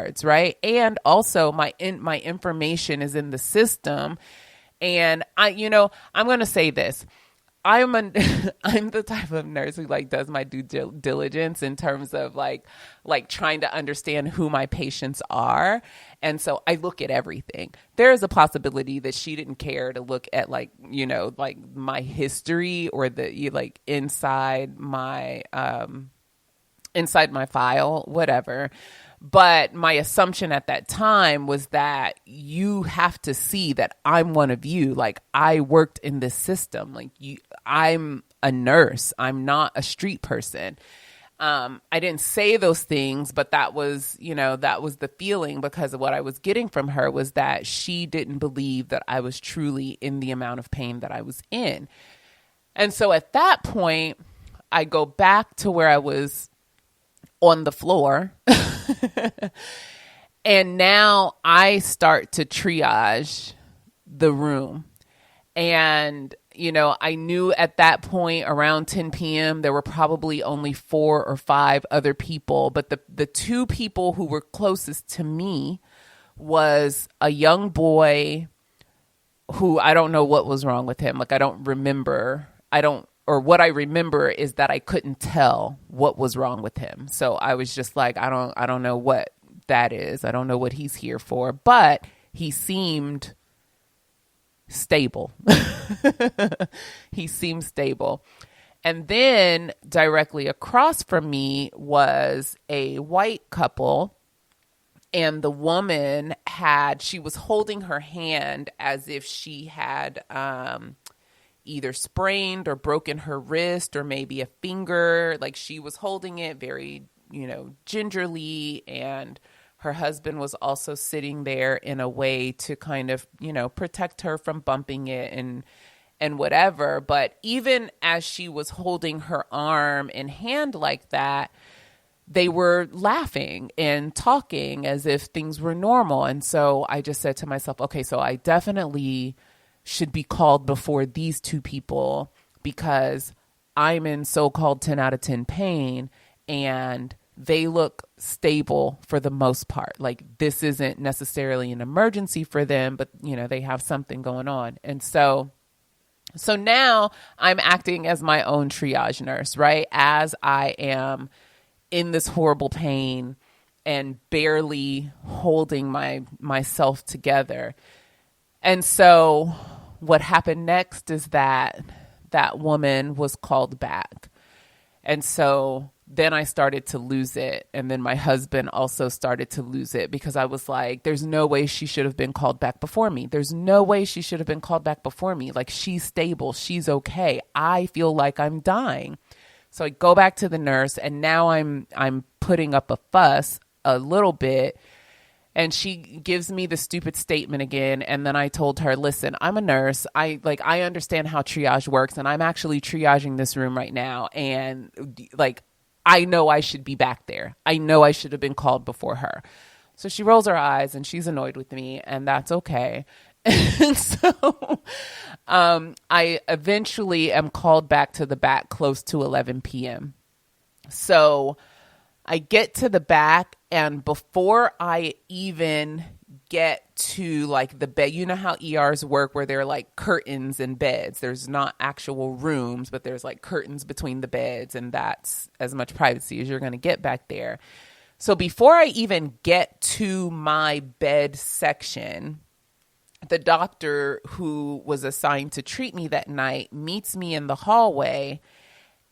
regards, right? And also my information is in the system. And I'm going to say this. I'm the type of nurse who like does my due diligence in terms of like trying to understand who my patients are. And so I look at everything. There is a possibility that she didn't care to look at like my history or the like inside my file, whatever. But my assumption at that time was that you have to see that I'm one of you. Like, I worked in this system. Like, I'm a nurse. I'm not a street person. I didn't say those things, but that was the feeling, because of what I was getting from her was that she didn't believe that I was truly in the amount of pain that I was in. And so at that point, I go back to where I was on the floor. And now I start to triage the room. And, I knew at that point around 10 p.m. there were probably only 4 or 5 other people. But the 2 people who were closest to me was a young boy who I don't know what was wrong with him. Like, I don't remember. Or what I remember is that I couldn't tell what was wrong with him. So I was just like, I don't know what that is. I don't know what he's here for, but he seemed stable. He seemed stable. And then directly across from me was a white couple, and the woman she was holding her hand as if she had, either sprained or broken her wrist or maybe a finger. Like, she was holding it very, gingerly. And her husband was also sitting there in a way to kind of, protect her from bumping it and whatever. But even as she was holding her arm and hand like that, they were laughing and talking as if things were normal. And so I just said to myself, okay, so I definitely should be called before these 2 people, because I'm in so-called 10 out of 10 pain and they look stable for the most part. Like, this isn't necessarily an emergency for them, but they have something going on. And so now I'm acting as my own triage nurse, right? As I am in this horrible pain and barely holding myself together. And so what happened next is that woman was called back. And so then I started to lose it. And then my husband also started to lose it, because I was like, there's no way she should have been called back before me. There's no way she should have been called back before me. Like, she's stable. She's okay. I feel like I'm dying. So I go back to the nurse, and now I'm putting up a fuss a little bit. And she gives me the stupid statement again. And then I told her, listen, I'm a nurse. I understand how triage works, and I'm actually triaging this room right now. And like, I know I should be back there. I know I should have been called before her. So she rolls her eyes and she's annoyed with me, and that's okay. And so I eventually am called back to the back close to 11 p.m. So I get to the back, and before I even get to like the bed, you know how ERs work where there are like curtains and beds. There's not actual rooms, but there's like curtains between the beds, and that's as much privacy as you're going to get back there. So before I even get to my bed section, the doctor who was assigned to treat me that night meets me in the hallway.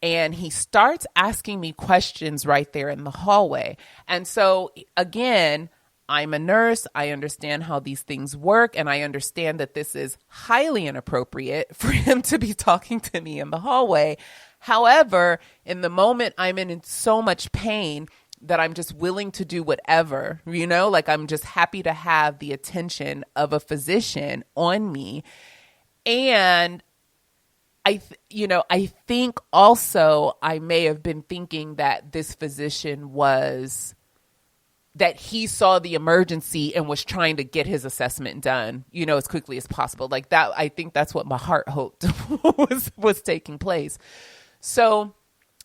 And he starts asking me questions right there in the hallway. And so, again, I'm a nurse. I understand how these things work. And I understand that this is highly inappropriate for him to be talking to me in the hallway. However, in the moment, I'm in so much pain that I'm just willing to do whatever, like I'm just happy to have the attention of a physician on me. And I think also I may have been thinking that this physician that he saw the emergency and was trying to get his assessment done, as quickly as possible. Like that, I think that's what my heart hoped was taking place. So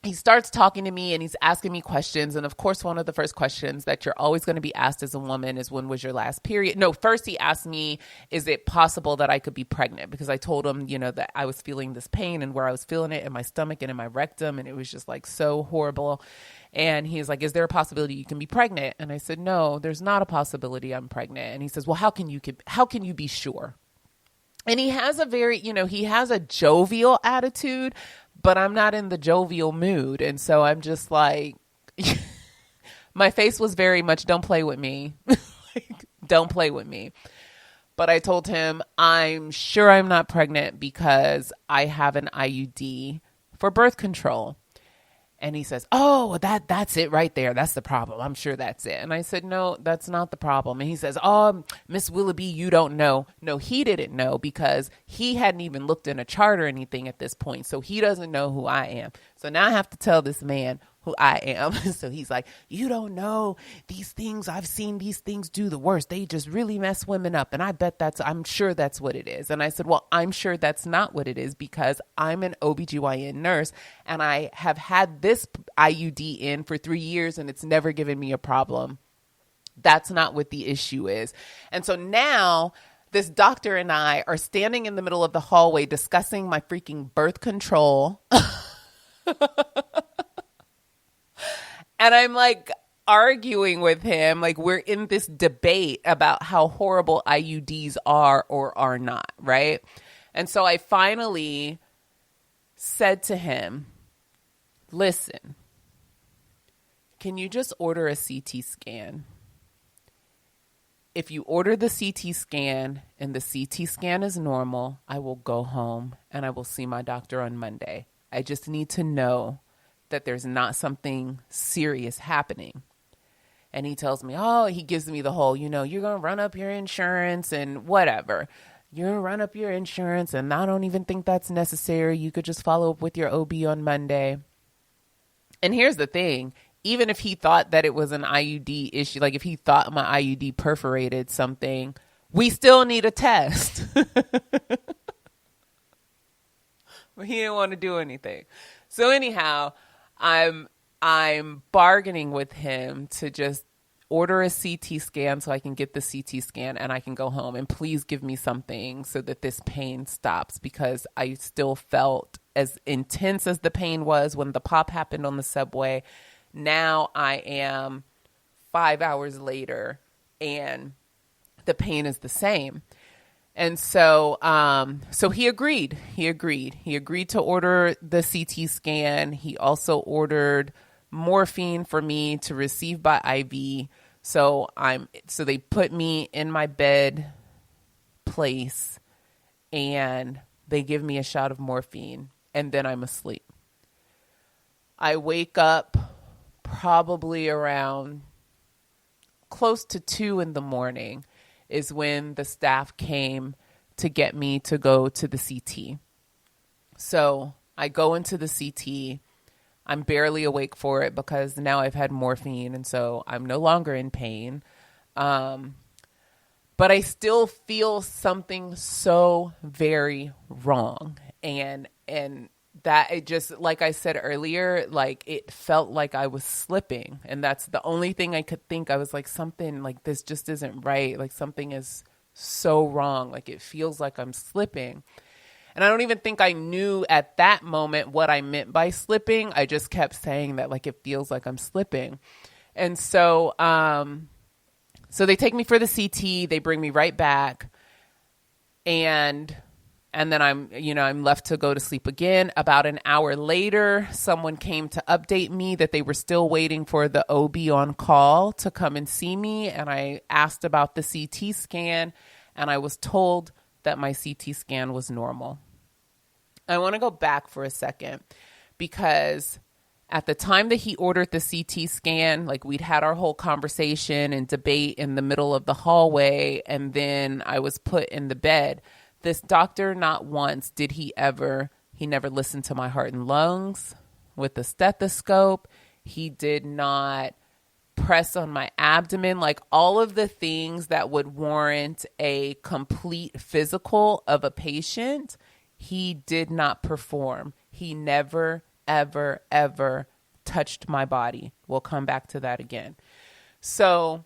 he starts talking to me and he's asking me questions. And of course, one of the first questions that you're always going to be asked as a woman is, when was your last period? No, first he asked me, is it possible that I could be pregnant? Because I told him, that I was feeling this pain and where I was feeling it in my stomach and in my rectum. And it was just like so horrible. And he's like, is there a possibility you can be pregnant? And I said, no, there's not a possibility I'm pregnant. And he says, well, how can you be sure? And he has a very, he has a jovial attitude, but I'm not in the jovial mood. And so I'm just like, my face was very much, don't play with me. Like, don't play with me. But I told him, I'm sure I'm not pregnant because I have an IUD for birth control. And he says, oh, that's it right there. That's the problem. I'm sure that's it. And I said, no, that's not the problem. And he says, oh, Miss Willoughby, you don't know. No, he didn't know because he hadn't even looked in a chart or anything at this point. So he doesn't know who I am. So now I have to tell this man who I am. So he's like, you don't know these things. I've seen these things do the worst. They just really mess women up. And I'm sure that's what it is. And I said, well, I'm sure that's not what it is because I'm an OBGYN nurse and I have had this IUD in for 3 years and it's never given me a problem. That's not what the issue is. And so now this doctor and I are standing in the middle of the hallway discussing my freaking birth control. And I'm like arguing with him, like we're in this debate about how horrible IUDs are or are not, right? And so I finally said to him, listen, can you just order a CT scan? If you order the CT scan and the CT scan is normal, I will go home and I will see my doctor on Monday. I just need to know that there's not something serious happening. And he tells me, he gives me the whole, you're going to run up your insurance and whatever. You're going to run up your insurance and I don't even think that's necessary. You could just follow up with your OB on Monday. And here's the thing. Even if he thought that it was an IUD issue, like if he thought my IUD perforated something, we still need a test. But he didn't want to do anything. So anyhow, I'm bargaining with him to just order a CT scan so I can get the CT scan and I can go home. And please give me something so that this pain stops, because I still felt as intense as the pain was when the pop happened on the subway. Now I am 5 hours later and the pain is the same. And so, so he agreed. He agreed to order the CT scan. He also ordered morphine for me to receive by IV. So they put me in my bed place and they give me a shot of morphine and then I'm asleep. I wake up probably around close to 2 a.m. is when the staff came to get me to go to the CT. So I go into the CT. I'm barely awake for it because now I've had morphine and so I'm no longer in pain. But I still feel something so very wrong. And that it just, like I said earlier, like it felt like I was slipping. And that's the only thing I could think. I was like, something like this just isn't right. Like something is so wrong. Like it feels like I'm slipping. And I don't even think I knew at that moment what I meant by slipping. I just kept saying that like it feels like I'm slipping. And so, so they take me for the CT, they bring me right back. And then I'm left to go to sleep again. About an hour later, someone came to update me that they were still waiting for the OB on call to come and see me. And I asked about the CT scan and I was told that my CT scan was normal. I want to go back for a second because at the time that he ordered the CT scan, like we'd had our whole conversation and debate in the middle of the hallway. And then I was put in the bed. This doctor, not once did he never listened to my heart and lungs with the stethoscope. He did not press on my abdomen, like all of the things that would warrant a complete physical of a patient. He did not perform. He never ever, ever touched my body. We'll come back to that again. So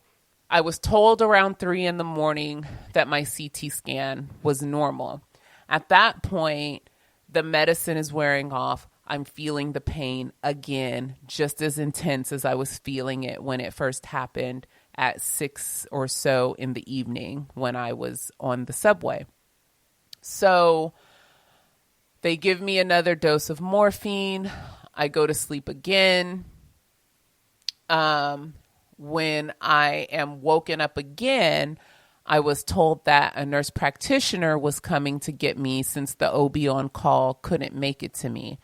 I was told around 3 a.m. that my CT scan was normal. At that point, the medicine is wearing off. I'm feeling the pain again, just as intense as I was feeling it when it first happened at 6 or so in the evening when I was on the subway. So they give me another dose of morphine. I go to sleep again. When I am woken up again, I was told that a nurse practitioner was coming to get me since the OB on call couldn't make it to me.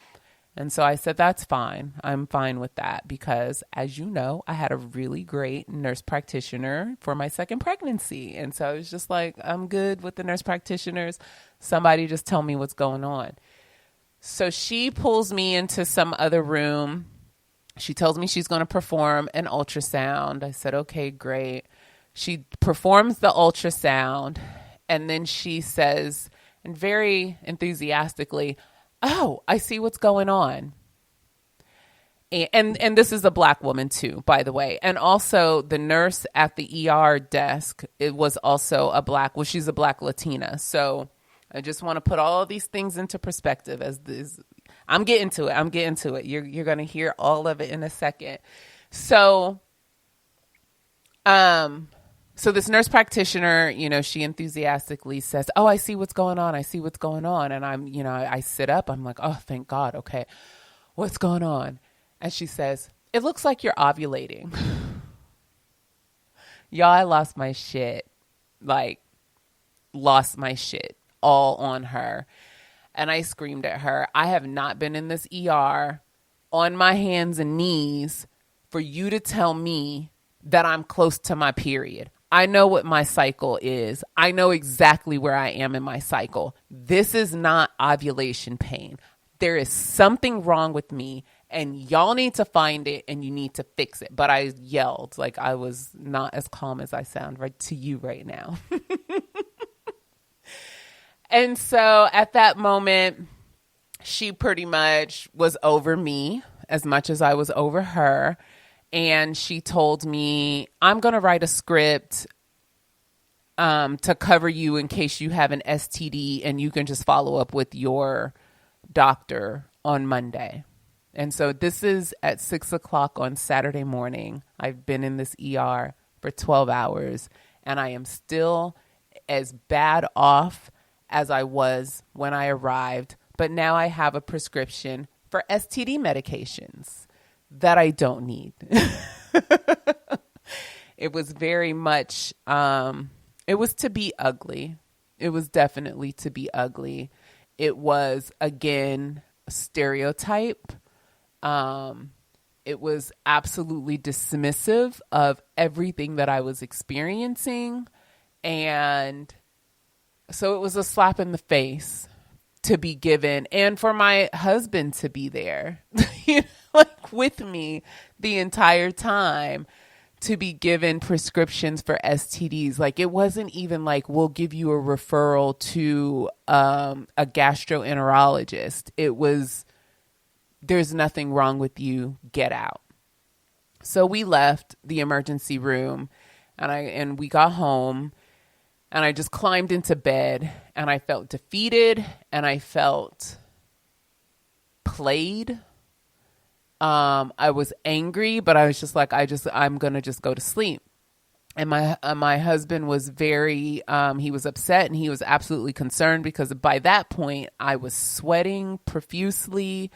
And so I said, that's fine. I'm fine with that because, as you know, I had a really great nurse practitioner for my second pregnancy. And so I was just like, I'm good with the nurse practitioners. Somebody just tell me what's going on. So she pulls me into some other room. She tells me she's going to perform an ultrasound. I said, okay, great. She performs the ultrasound, and then she says, and very enthusiastically, oh, I see what's going on. And this is a Black woman too, by the way. And also the nurse at the ER desk, it was also a Black, well, she's a Black Latina. So I just want to put all of these things into perspective as this. I'm getting to it. You're going to hear all of it in a second. So this nurse practitioner, she enthusiastically says, oh, I see what's going on. I see what's going on. And I sit up. I'm like, oh, thank God. Okay. What's going on? And she says, it looks like you're ovulating. Y'all, I lost my shit. Lost my shit all on her. And I screamed at her, I have not been in this ER on my hands and knees for you to tell me that I'm close to my period. I know what my cycle is. I know exactly where I am in my cycle. This is not ovulation pain. There is something wrong with me, and y'all need to find it, and you need to fix it. But I yelled, like I was not as calm as I sound right to you right now. And so at that moment, she pretty much was over me as much as I was over her. And she told me, I'm going to write a script to cover you in case you have an STD, and you can just follow up with your doctor on Monday. And so this is at 6:00 on Saturday morning. I've been in this ER for 12 hours, and I am still as bad off as I was when I arrived. But now I have a prescription for STD medications that I don't need. It was very much, it was to be ugly. It was definitely to be ugly. It was, again, a stereotype. It was absolutely dismissive of everything that I was experiencing. And so it was a slap in the face to be given, and for my husband to be there, with me the entire time, to be given prescriptions for STDs. Like, it wasn't even like, we'll give you a referral to a gastroenterologist. It was, there's nothing wrong with you, get out. So we left the emergency room, and we got home. And I just climbed into bed, and I felt defeated, and I felt played. I was angry, but I was just like, I'm going to just go to sleep. And my husband was very, he was upset, and he was absolutely concerned because by that point I was sweating profusely.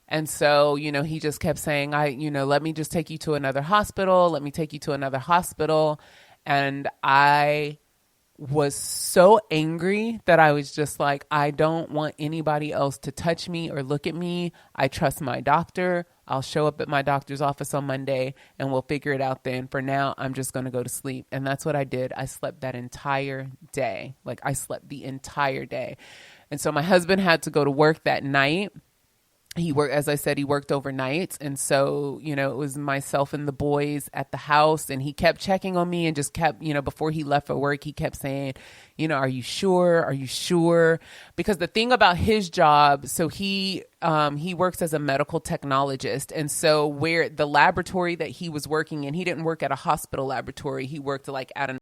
And so, he just kept saying, let me just take you to another hospital. Let me take you to another hospital. And I was so angry that I was just like, I don't want anybody else to touch me or look at me. I trust my doctor. I'll show up at my doctor's office on Monday and we'll figure it out then. For now, I'm just going to go to sleep. And that's what I did. I slept that entire day. I slept the entire day. And so my husband had to go to work that night. He worked, as I said, he worked overnight. And so, it was myself and the boys at the house, and he kept checking on me and just kept, before he left for work, he kept saying, are you sure? Are you sure? Because the thing about his job, so he works as a medical technologist. And so where the laboratory that he was working in, he didn't work at a hospital laboratory. He worked like at an